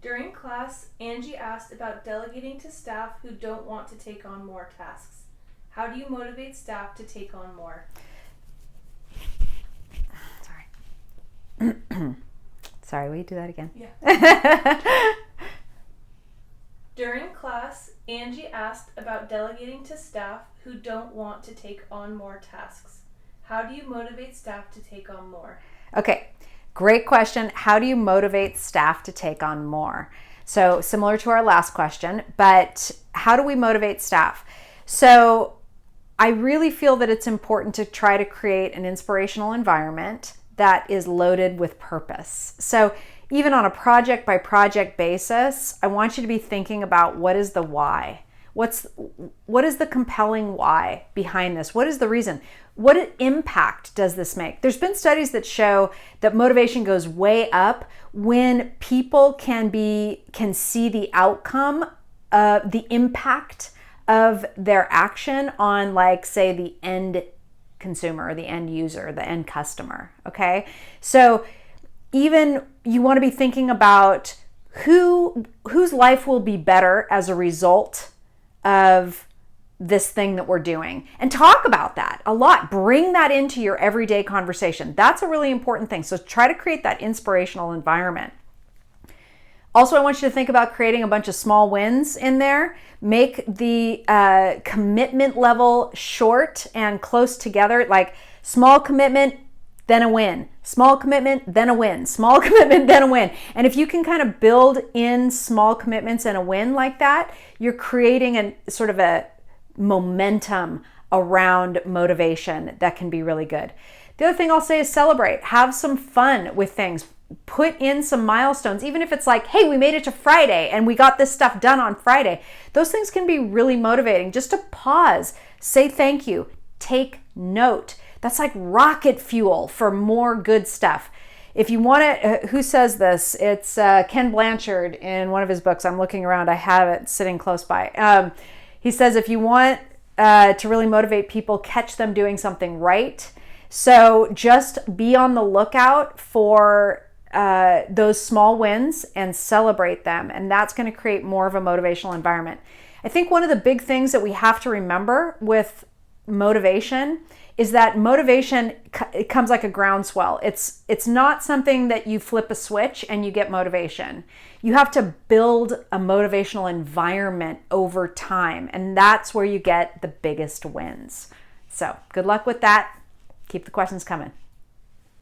During class, Angie asked about delegating to staff who don't want to take on more tasks. How do you motivate staff to take on more? Sorry, will you do that again? Yeah. During class, Angie asked about delegating to staff who don't want to take on more tasks. How do you motivate staff to take on more? Okay, great question. How do you motivate staff to take on more? So similar to our last question, but how do we motivate staff? So I really feel that it's important to try to create an inspirational environment that is loaded with purpose. So even on a project by project basis, I want you to be thinking about what is the why? What is the compelling why behind this? What is the reason? What impact does this make? There's been studies that show that motivation goes way up when people can see the outcome, the impact of their action on, like, say, the end consumer or the end user, the end customer. Okay, so even you want to be thinking about whose life will be better as a result of this thing that we're doing, and talk about that a lot. Bring that into your everyday conversation. That's a really important thing. So try to create that inspirational environment. Also, I want you to think about creating a bunch of small wins in there. Make the commitment level short and close together, like small commitment, then a win. Small commitment, then a win. Small commitment, then a win. And if you can kind of build in small commitments and a win like that, you're creating a sort of a momentum around motivation that can be really good. The other thing I'll say is celebrate. Have some fun with things. Put in some milestones, even if it's like, hey, we made it to Friday and we got this stuff done on Friday. Those things can be really motivating. Just to pause, say thank you, take note. That's like rocket fuel for more good stuff. If you want to, who says this? It's Ken Blanchard in one of his books. I'm looking around, I have it sitting close by. He says, if you want to really motivate people, catch them doing something right. So just be on the lookout for those small wins and celebrate them. And that's going to create more of a motivational environment. I think one of the big things that we have to remember with motivation is that motivation, it comes like a groundswell. It's not something that you flip a switch and you get motivation. You have to build a motivational environment over time, and that's where you get the biggest wins. So good luck with that. Keep the questions coming.